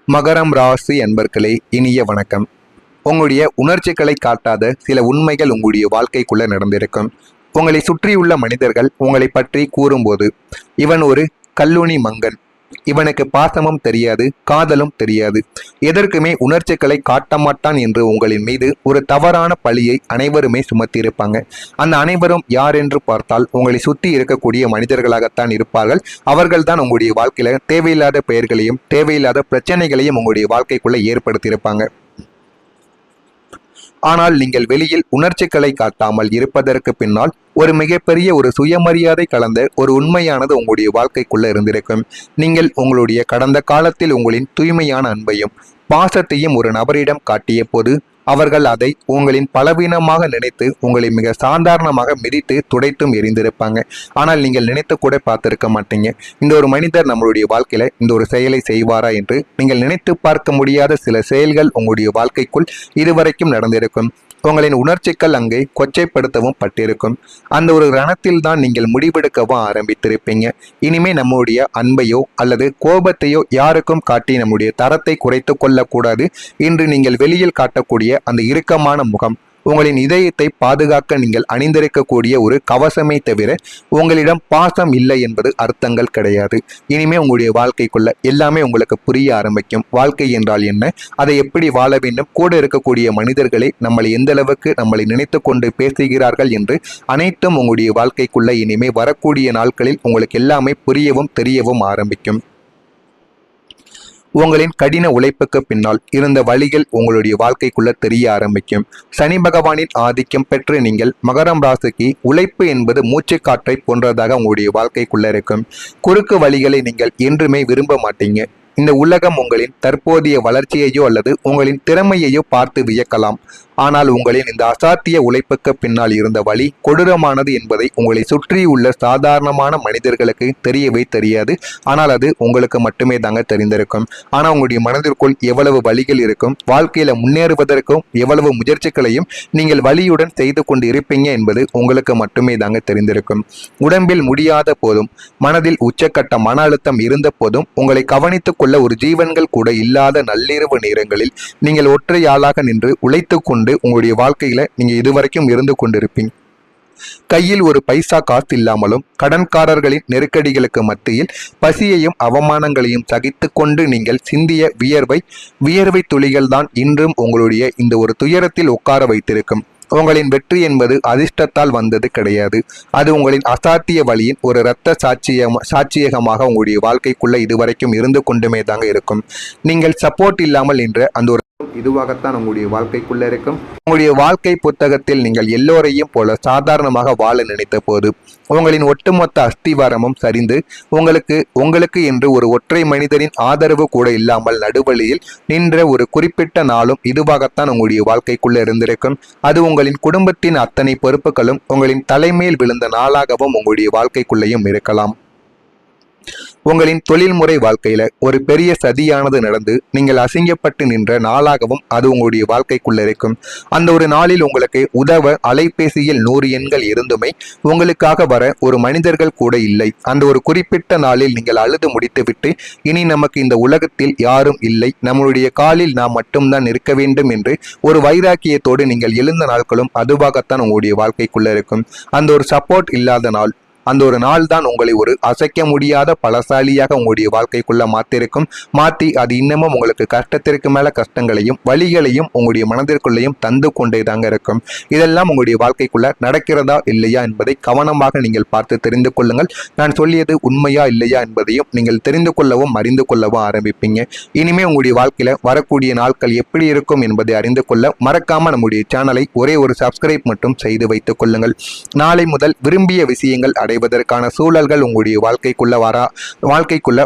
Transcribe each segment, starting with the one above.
மகரம் ராசி அன்பர்களே, இனிய வணக்கம். உங்களுடைய உணர்ச்சிகளை காட்டாத சில உண்மைகள் உங்களுடைய வாழ்க்கைக்குள்ள நடந்திருக்கும். உங்களை சுற்றியுள்ள மனிதர்கள் உங்களை பற்றி கூறும்போது, இவன் ஒரு கல்லூனி மங்கன், இவனுக்கு பாசமும் தெரியாது, காதலும் தெரியாது, எதற்குமே உணர்ச்சிகளை காட்ட மாட்டான் என்று உங்களின் மீது ஒரு தவறான பழியை அனைவருமே சுமத்தியிருப்பாங்க. அந்த அனைவரும் யார் என்று பார்த்தால் உங்களை சுற்றி இருக்கக்கூடிய மனிதர்களாகத்தான் இருப்பார்கள். அவர்கள்தான் உங்களுடைய வாழ்க்கையில தேவையில்லாத பெயர்களையும் தேவையில்லாத பிரச்சனைகளையும் உங்களுடைய வாழ்க்கைக்குள்ள ஏற்படுத்தியிருப்பாங்க. ஆனால் நீங்கள் வெளியில் உணர்ச்சிகளை காட்டாமல் இருப்பதற்கு பின்னால் ஒரு மிகப்பெரிய ஒரு சுயமரியாதை கலந்த ஒரு உண்மையானது உங்களுடைய வாழ்க்கைக்குள்ள இருந்திருக்கும். நீங்கள் உங்களுடைய கடந்த காலத்தில் உங்களின் தூய்மையான அன்பையும் பாசத்தையும் ஒரு நபரிடம் காட்டிய போது அவர்கள் அதை உங்களின் பலவீனமாக நினைத்து உங்களை மிக சாதாரணமாக மிதித்து துடைத்தும் எரிந்திருப்பாங்க. ஆனால் நீங்கள் நினைத்து கூட பார்த்திருக்க மாட்டீங்க, இந்த ஒரு மனிதர் நம்மளுடைய வாழ்க்கையில இந்த ஒரு செயலை செய்வாரா என்று. நீங்கள் நினைத்து பார்க்க முடியாத சில செயல்கள் உங்களுடைய வாழ்க்கைக்குள் இதுவரைக்கும் நடந்திருக்கும். உங்களின் உணர்ச்சிகள் அங்கே கொச்சைப்படுத்தவும் பட்டிருக்கும். அந்த ஒரு ரணத்தில் தான் நீங்கள் முடிவெடுக்கவும் ஆரம்பித்திருப்பீங்க. இனிமே நம்முடைய அன்பையோ அல்லது கோபத்தையோ யாருக்கும் காட்டி நம்முடைய தரத்தை குறைத்து கொள்ளக்கூடாது. இன்று நீங்கள் வெளியில் காட்டக்கூடிய அந்த இறுக்கமான முகம் உங்களின் இதயத்தை பாதுகாக்க நீங்கள் அணிந்திருக்கக்கூடிய ஒரு கவசமே தவிர உங்களிடம் பாசம் இல்லை என்பது அர்த்தங்கள் கிடையாது. இனிமே உங்களுடைய வாழ்க்கைக்குள்ள எல்லாமே உங்களுக்கு புரிய ஆரம்பிக்கும். வாழ்க்கை என்றால் என்ன, அதை எப்படி வாழ வேண்டும், கூட இருக்கக்கூடிய மனிதர்களை நம்மளை எந்த அளவுக்கு நம்மளை நினைத்து கொண்டு பேசுகிறார்கள் என்று அனைத்தும் உங்களுடைய வாழ்க்கைக்குள்ள இனிமே வரக்கூடிய நாட்களில் உங்களுக்கு எல்லாமே புரியவும் தெரியவும் ஆரம்பிக்கும். உங்களின் கடின உழைப்புக்கு பின்னால் இருந்த வழிகள் உங்களுடைய வாழ்க்கைக்குள்ள தெரிய ஆரம்பிக்கும். சனி பகவானின் ஆதிக்கம் பெற்று நீங்கள் மகரம் ராசிக்கு உழைப்பு என்பது மூச்சு காற்றை போன்றதாக உங்களுடைய வாழ்க்கைக்குள்ள இருக்கும். குறுக்கு வழிகளை நீங்கள் என்றுமே விரும்ப மாட்டீங்க. இந்த உலகம் உங்களின் தற்போதைய வளர்ச்சியையோ அல்லது உங்களின் திறமையையோ பார்த்து வியக்கலாம். ஆனால் உங்களின் இந்த அசாத்திய உழைப்புக்கு பின்னால் இருந்த வழி கொடூரமானது என்பதை உங்களை சுற்றியுள்ள சாதாரணமான மனிதர்களுக்கு தெரியவே தெரியாது. ஆனால் அது உங்களுக்கு மட்டுமே தாங்க தெரிந்திருக்கும். ஆனால் உங்களுடைய மனதிற்குள் எவ்வளவு வழிகள் இருக்கும், வாழ்க்கையில முன்னேறுவதற்கும் எவ்வளவு முயற்சிகளையும் நீங்கள் வழியுடன் செய்து கொண்டு இருப்பீங்க என்பது உங்களுக்கு மட்டுமே தாங்க தெரிந்திருக்கும். உடம்பில் முடியாத போதும் மனதில் உச்சக்கட்ட மன அழுத்தம் இருந்த போதும் உங்களை கவனித்துக் கொள்ள ஒரு ஜீவன்கள் கூட இல்லாத நள்ளிரவு நேரங்களில் நீங்கள் ஒற்றையாளாக நின்று உழைத்து கொண்டு உங்களுடைய வாழ்க்கையில நீங்க இதுவரைக்கும் இருந்து கொண்டிருப்பீங்க. கையில் ஒரு பைசா காசு இல்லாமலும் கடன்காரர்களின் நெருக்கடிகளுக்கு மத்தியில் பசியையும் அவமானங்களையும் சகித்து கொண்டு நீங்கள் சிந்திய வியர்வை துளிகள் தான் இன்றும் உங்களுடைய இந்த ஒரு துயரத்தில் உட்கார வைத்திருக்கும். உங்களின் வெற்றி என்பது அதிர்ஷ்டத்தால் வந்தது கிடையாது. அது உங்களின் அசாத்திய வழியின் ஒரு இரத்த சாட்சியகமாக உங்களுடைய வாழ்க்கைக்குள்ள இதுவரைக்கும் இருந்து கொண்டுமே தாங்க இருக்கும். நீங்கள் சப்போர்ட் இல்லாமல் என்ற அந்த ஒரு இதுவாகத்தான் உங்களுடைய வாழ்க்கைக்குள்ள இருக்கும். உங்களுடைய வாழ்க்கை புத்தகத்தில் நீங்கள் எல்லோரையும் போல சாதாரணமாக வாழ நினைத்த போது உங்களின் ஒட்டுமொத்த அஸ்திவாரமும் சரிந்து உங்களுக்கு என்று ஒரு ஒற்றை மனிதரின் ஆதரவு கூட இல்லாமல் நடுவழியில் நின்ற ஒரு குறிப்பிட்ட நாளும் இதுவாகத்தான் உங்களுடைய வாழ்க்கைக்குள்ள இருந்திருக்கும். அது உங்களின் குடும்பத்தின் அத்தனை பொறுப்புகளும் உங்களின் தலைமையில் விழுந்த நாளாகவும் உங்களுடைய வாழ்க்கைக்குள்ளேயும் இருக்கலாம். உங்களின் தொழில்முறை வாழ்க்கையில ஒரு பெரிய சதியானது நடந்து நீங்கள் அசிங்கப்பட்டு நின்ற நாளாகவும் அது உங்களுடைய வாழ்க்கைக்குள்ள இருக்கும். அந்த ஒரு நாளில் உங்களுக்கு உதவ அலைபேசியில் 100 எண்கள் இருந்துமே உங்களுக்காக வர ஒரு மனிதர்கள் கூட இல்லை. அந்த ஒரு குறிப்பிட்ட நாளில் நீங்கள் அழுது முடித்துவிட்டு இனி நமக்கு இந்த உலகத்தில் யாரும் இல்லை, நம்மளுடைய காலில் நாம் மட்டும்தான் இருக்க வேண்டும் என்று ஒரு வைராக்கியத்தோடு நீங்கள் எழுந்த நாட்களும் அதுவாகத்தான் உங்களுடைய வாழ்க்கைக்குள்ள இருக்கும். அந்த ஒரு சப்போர்ட் இல்லாத நாள், அந்த ஒரு நாள் தான் உங்களை ஒரு அசைக்க முடியாத பலசாலியாக உங்களுடைய வாழ்க்கைக்குள்ள மாற்றி அது இன்னமும் உங்களுக்கு கஷ்டத்திற்கு மேல கஷ்டங்களையும் வழிகளையும் உங்களுடைய மனதிற்குள்ளேயும் தந்து கொண்டே தாங்க இருக்கும். இதெல்லாம் உங்களுடைய வாழ்க்கைக்குள்ள நடக்கிறதா இல்லையா என்பதை கவனமாக நீங்கள் பார்த்து தெரிந்து கொள்ளுங்கள். நான் சொல்லியது உண்மையா இல்லையா என்பதையும் நீங்கள் தெரிந்து கொள்ளவும் அறிந்து கொள்ளவும் ஆரம்பிப்பீங்க. இனிமே உங்களுடைய வாழ்க்கையில வரக்கூடிய நாட்கள் எப்படி இருக்கும் என்பதை அறிந்து கொள்ள மறக்காம நம்முடைய சேனலை ஒரே ஒரு சப்ஸ்கிரைப் மட்டும் செய்து வைத்துக் கொள்ளுங்கள். நாளை முதல் விரும்பிய விஷயங்கள் அடைவதற்கான சூழல்கள் உங்களுடைய வாழ்க்கைக்குள்ள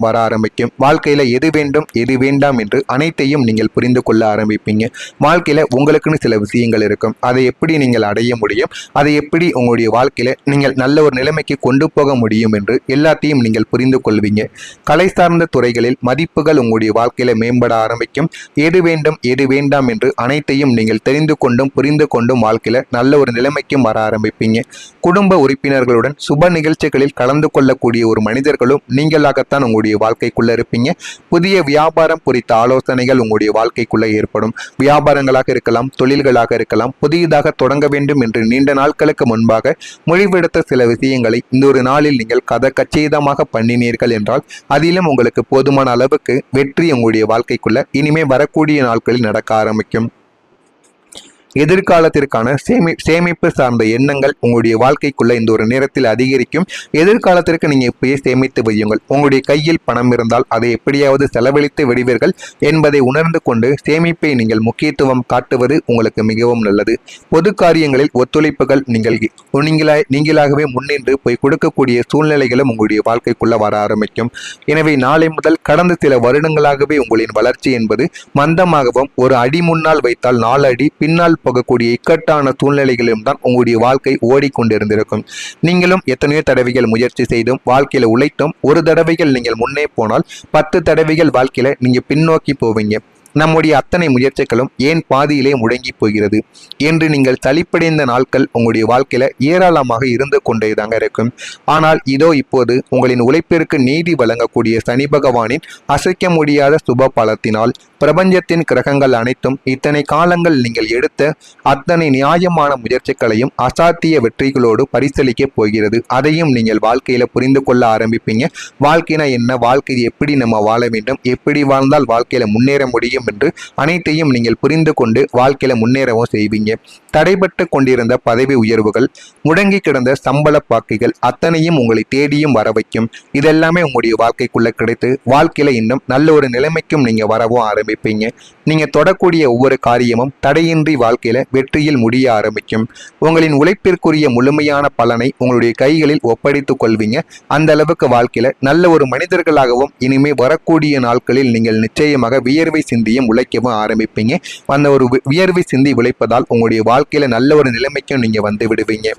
வர ஆரம்பிக்கும். வாழ்க்கையில எது வேண்டும் எது வேண்டாம் என்று அனைத்தையும் நீங்கள் புரிந்து கொள்ள ஆரம்பிப்பீங்க. வாழ்க்கையில உங்களுக்குன்னு சில விஷயங்கள் இருக்கும். அதை எப்படி நீங்கள் அடைய முடியும், அதை எப்படி உங்களுடைய வாழ்க்கையில நீங்கள் நல்ல ஒரு நிலைமைக்கு கொண்டு போக முடியும் என்று எல்லாத்தையும் நீங்கள் புரிந்து கொள்வீங்க. கலை சார்ந்த துறைகளில் மதிப்புகள் உங்களுடைய வாழ்க்கையில மேம்பட ஆரம்பிக்கும். எது வேண்டும் எது வேண்டாம் என்று அனைத்தையும் நீங்கள் தெரிந்து கொண்டும் புரிந்து கொண்டும் வாழ்க்கையில நல்ல ஒரு நிலைமைக்கும் வர ஆரம்பிப்பீங்க. குடும்ப உறுப்பினர்களுடன் சுப நிகழ்ச்சிகளில் கலந்து கொள்ளக்கூடிய ஒரு மனிதர்களும் நீங்களாகத்தான் உங்களுடைய வாழ்க்கைக்குள்ள இருப்பீங்க. புதிய வியாபாரம் குறித்த ஆலோசனைகள் உங்களுடைய வாழ்க்கைக்குள்ள ஏற்படும். வியாபாரங்களாக இருக்கலாம், தொழில்களாக இருக்கலாம், புதியதாக தொடங்க வேண்டும் என்று நீண்ட நாட்களுக்கு முன்பாக முடிவெடுத்த சில விஷயங்களை இந்த ஒரு நாளில் நீங்கள் கச்சிதமாக பண்ணினீர்கள் என்றால் அதிலும் உங்களுக்கு போதுமான அளவுக்கு வெற்றி உங்களுடைய வாழ்க்கைக்குள்ள இனிமே வரக்கூடிய நாட்களில் நடக்க ஆரம்பிக்கும். எதிர்காலத்திற்கான சேமிப்பு சார்ந்த எண்ணங்கள் உங்களுடைய வாழ்க்கைக்குள்ள இந்த ஒரு நேரத்தில் அதிகரிக்கும். எதிர்காலத்திற்கு நீங்க இப்பயே சேமித்து வையுங்கள். உங்களுடைய கையில் பணம் இருந்தால் அதை எப்படியாவது செலவழித்து விடுவீர்கள் என்பதை உணர்ந்து கொண்டு சேமிப்பை நீங்கள் முக்கியத்துவம் காட்டுவது உங்களுக்கு மிகவும் நல்லது. பொது காரியங்களில் ஒத்துழைப்புகள் நீங்களாகவே முன்னின்று போய் கொடுக்கக்கூடிய சூழ்நிலைகளும் உங்களுடைய வாழ்க்கைக்குள்ள வர ஆரம்பிக்கும். எனவே நாளை முதல் கடந்த சில வருடங்களாகவே உங்களின் வளர்ச்சி என்பது மந்தமாகவும் ஒரு அடி முன்னால் வைத்தால் 4 அடி பின்னால் போகக்கூடிய இக்கட்டான சூழ்நிலைகளிலும் தான் உங்களுடைய வாழ்க்கை ஓடிக்கொண்டிருந்திருக்கும். நீங்களும் எத்தனையோ தடவைகள் முயற்சி செய்தும் வாழ்க்கையில உழைத்தும் ஒரு தடவைகள் நீங்கள் முன்னே போனால் 10 தடவைகள் வாழ்க்கையில நீங்க பின்னோக்கி போவீங்க. நம்முடைய அத்தனை முயற்சிகளும் ஏன் பாதியிலே முடங்கி போகிறது என்று நீங்கள் சலிப்படைந்த நாட்கள் உங்களுடைய வாழ்க்கையில ஏராளமாக இருந்து கொண்டேதாங்க இருக்கும். ஆனால் இதோ இப்போது உங்களின் உழைப்பிற்கு நீதி வழங்கக்கூடிய சனி பகவானின் அசைக்க முடியாத சுப பலத்தினால் பிரபஞ்சத்தின் கிரகங்கள் அனைத்தும் இத்தனை காலங்கள் நீங்கள் எடுத்த அத்தனை நியாயமான முயற்சிகளையும் அசாத்திய வெற்றிகளோடு பரிசீலிக்க போகிறது. அதையும் நீங்கள் வாழ்க்கையில புரிந்து கொள்ள ஆரம்பிப்பீங்க. வாழ்க்கைனா என்ன, வாழ்க்கை எப்படி நம்ம வாழ வேண்டும், எப்படி வாழ்ந்தால் வாழ்க்கையில முன்னேற முடியும் என்று அனைத்தையும் நீங்கள் புரிந்து கொண்டு வாழ்க்கையில முன்னேறவும் செய்வீங்க. தடைபட்டு கொண்டிருந்த பதவி உயர்வுகள், முடங்கி கிடந்த சம்பள பாக்கிகள் அத்தனையும் உங்களை தேடியும் வர வைக்கும். இதெல்லாமே உங்களுடைய வாழ்க்கைக்குள்ள கிடைத்து வாழ்க்கையில இன்னும் நல்ல ஒரு நிலைமைக்கும் நீங்க வரவும் ஆரம்பிப்பீங்க. நீங்க தொடக்கூடிய ஒவ்வொரு காரியமும் தடையின்றி வாழ்க்கையில வெற்றியில் முடிய ஆரம்பிக்கும். உங்களின் உழைப்பிற்குரிய முழுமையான பலனை உங்களுடைய கைகளில் ஒப்படைத்துக் கொள்வீங்க. அந்த அளவுக்கு வாழ்க்கையில நல்ல ஒரு மனிதர்களாகவும் இனிமே வரக்கூடிய நாட்களில் நீங்கள் நிச்சயமாக வியர்வை சிந்தியும் உழைக்கவும் ஆரம்பிப்பீங்க. அந்த ஒரு வியர்வை சிந்தி உழைப்பதால் உங்களுடைய வாழ்க்கையில நல்ல ஒரு நிலைமைக்கும் நீங்க வந்து விடுவீங்க.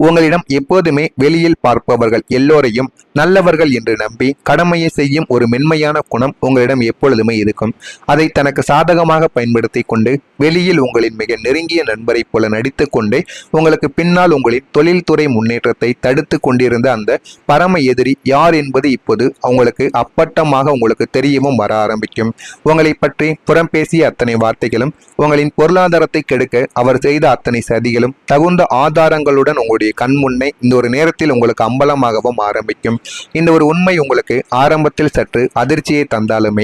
உங்களிடம் எப்போதுமே வெளியில் பார்ப்பவர்கள் எல்லோரையும் நல்லவர்கள் என்று நம்பி கடமையை செய்யும் ஒரு மென்மையான குணம் உங்களிடம் எப்பொழுதுமே இருக்கும். அதை தனக்கு சாதகமாக பயன்படுத்தி கொண்டு வெளியில் உங்களின் மிக நெருங்கிய நண்பரை போல நடித்து கொண்டே உங்களுக்கு பின்னால் உங்களின் தொழில்துறை முன்னேற்றத்தை தடுத்து கொண்டிருந்த அந்த பரம எதிரி யார் என்பது இப்போது உங்களுக்கு அப்பட்டமாக உங்களுக்கு தெரியவும் வர ஆரம்பிக்கும். உங்களை பற்றி புறம் பேசிய அத்தனை வார்த்தைகளும், உங்களின் பொருளாதாரத்தை கெடுக்க அவர் செய்த அத்தனை சதிகளும் தகுந்த ஆதாரங்களுடன் உங்களுடைய கண் முன்னே இந்த ஒரு நேரத்தில் உங்களுக்கு அம்பலமாகவும் ஆரம்பிக்கும். இந்த ஒரு உண்மை உங்களுக்கு ஆரம்பத்தில் சற்று அதிர்ச்சியை தந்தாலுமே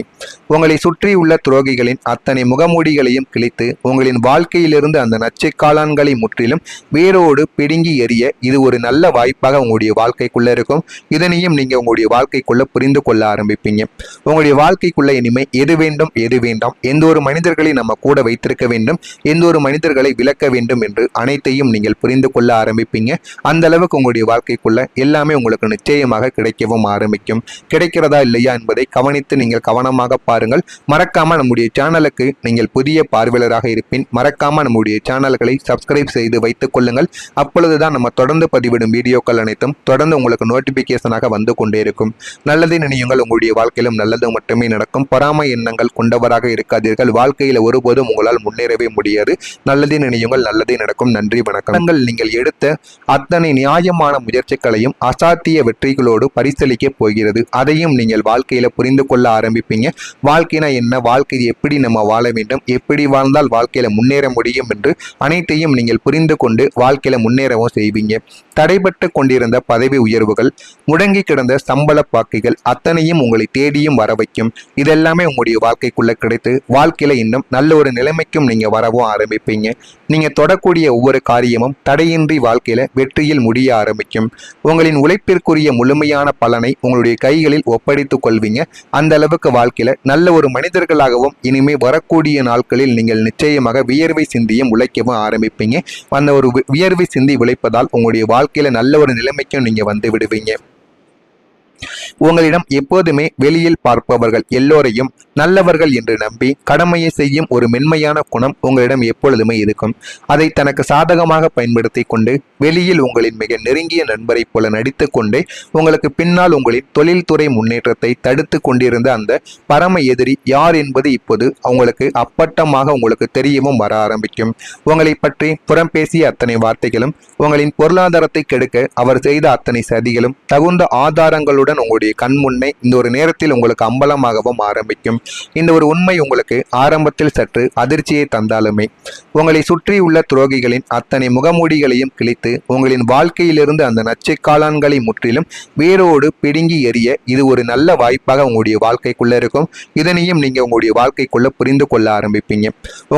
உங்களை சுற்றியுள்ள துரோகிகளின் அத்தனை முகமூடிகளையும் கிழித்து உங்களின் வாழ்க்கையிலிருந்து அந்த நச்சுக்காளான்களை முற்றிலும் வேரோடு பிடுங்கி எறிய இது ஒரு நல்ல வாய்ப்பாக உங்களுடைய வாழ்க்கைக்குள்ள இருக்கும். இதனையும் நீங்க உங்களுடைய வாழ்க்கைக்குள்ள புரிந்து கொள்ள ஆரம்பிப்பீங்க. உங்களுடைய வாழ்க்கைக்குள்ள இனிமே எது வேண்டும் எது வேண்டாம், எந்த ஒரு மனிதர்களை நம்ம கூட வைத்திருக்க வேண்டும், எந்த ஒரு மனிதர்களை விலக்க வேண்டும் என்று அனைத்தையும் நீங்கள் புரிந்து கொள்ள ஆரம்பிப்பீங்க. அந்த அளவுக்கு உங்களுடைய வாழ்க்கைக்குள்ள எல்லாமே உங்களுக்கு நிச்சயமாக கிடைக்கவும் ஆரம்பிக்கும். கிடைக்கிறதா இல்லையா என்பதை கவனித்து நீங்கள் கவனமாக பாருங்கள். மறக்காம நம்முடைய சேனலுக்கு நீங்கள் புதிய பார்வையாளராக இருப்பின் மறக்காம நம்முடைய சேனல்களை சப்ஸ்கிரைப் செய்து வைத்துக் கொள்ளுங்கள். அப்பொழுதுதான் நம்ம தொடர்ந்து பதிவிடும் வீடியோக்கள் அனைத்தும் தொடர்ந்து உங்களுக்கு நோட்டிபிகேஷனாக வந்து கொண்டே இருக்கும். நல்லதை நினையுங்கள், உங்களுடைய வாழ்க்கையிலும் நல்லது மட்டுமே நடக்கும். பொறாமை எண்ணங்கள் கொண்டவராக இருக்காதீர்கள். வாழ்க்கையில ஒருபோதும் உங்களால் முன்னேறவே முடியாது. நல்லதை நினையுங்கள், நல்லதே நடக்கும். நன்றி, வணக்கம். நீங்கள் எடுத்த அத்தனை நியாயமான முயற்சிகளையும் அசாத்திய வெற்றிகளோடு பரிசீலிக்க போகிறது. அதையும் நீங்கள் வாழ்க்கையில புரிந்து கொள்ள ஆரம்பிப்பீங்க. வாழ்க்கைனா என்ன, வாழ்க்கை எப்படி நம்ம வாழ வேண்டும், எப்படி வாழ்ந்தால் வாழ்க்கையில முன்னேற முடியும் என்று அனைத்தையும் நீங்கள் புரிந்து கொண்டு வாழ்க்கையில முன்னேறவும் செய்வீங்க. தடைபட்டு கொண்டிருந்த பதவி உயர்வுகள், முடங்கி கிடந்த சம்பள பாக்கிகள் அத்தனையும் உங்களை தேடியும் வர வைக்கும். இதெல்லாமே உங்களுடைய வாழ்க்கைக்குள்ள கிடைத்து வாழ்க்கையில இன்னும் நல்ல ஒரு நிலைமைக்கும் நீங்க வரவும் ஆரம்பிப்பீங்க. நீங்க தொடக்கூடிய ஒவ்வொரு காரியமும் தடையின்றி வாழ்க்கையில வெற்றியில் முடிய ஆரம்பிக்கும். உங்களின் உழைப்பிற்குரிய முழுமையான பலனை உங்களுடைய கைகளில் ஒப்படைத்துக் கொள்வீங்க. அந்த அளவுக்கு வாழ்க்கையில நல்ல ஒரு மனிதர்களாகவும் இனிமே வரக்கூடிய நாட்களில் நீங்கள் நிச்சயமாக வியர்வை சிந்தியும் உழைக்கவும் ஆரம்பிப்பீங்க. அந்த ஒரு வியர்வை சிந்தி உழைப்பதால் உங்களுடைய வாழ்க்கையில நல்ல ஒரு நிலைமைக்கும் நீங்க வந்து விடுவீங்க. உங்களிடம் எப்போதுமே வெளியில் பார்ப்பவர்கள் எல்லோரையும் நல்லவர்கள் என்று நம்பி கடமையை செய்யும் ஒரு மென்மையான குணம் உங்களிடம் எப்பொழுதுமே இருக்கும். அதை தனக்கு சாதகமாக பயன்படுத்தி கொண்டு வெளியில் உங்களின் மிக நெருங்கிய நண்பரைப் போல நடித்து கொண்டே உங்களுக்கு பின்னால் உங்களின் தொழில்துறை முன்னேற்றத்தை தடுத்து கொண்டிருந்த அந்த பரம எதிரி யார் என்பது இப்போது உங்களுக்கு அப்பட்டமாக உங்களுக்கு தெரியவும் வர ஆரம்பிக்கும். உங்களை பற்றி புறம் பேசிய அத்தனை வார்த்தைகளும், உங்களின் பொருளாதாரத்தை கெடுக்க அவர் செய்த அத்தனை சதிகளும் தகுந்த ஆதாரங்களுடன் உங்களுடைய கண் முன்னே இந்த ஒரு நேரத்தில் உங்களுக்கு அம்பலமாகவும் ஆரம்பிக்கும். இந்த ஒரு உண்மை உங்களுக்கு ஆரம்பத்தில் சற்று அதிர்ச்சியை தந்தாலுமே உங்களை சுற்றியுள்ள துரோகிகளின் அத்தனை முகமூடிகளையும் கிழித்து உங்களின் வாழ்க்கையிலிருந்து அந்த நச்சை காளான்களை முற்றிலும் வேரோடு பிடுங்கி எறிய இது ஒரு நல்ல வாய்ப்பாக உங்களுடைய வாழ்க்கைக்குள்ள இருக்கும். இதனையும் நீங்க உங்களுடைய வாழ்க்கைக்குள்ள புரிந்து கொள்ள ஆரம்பிப்பீங்க.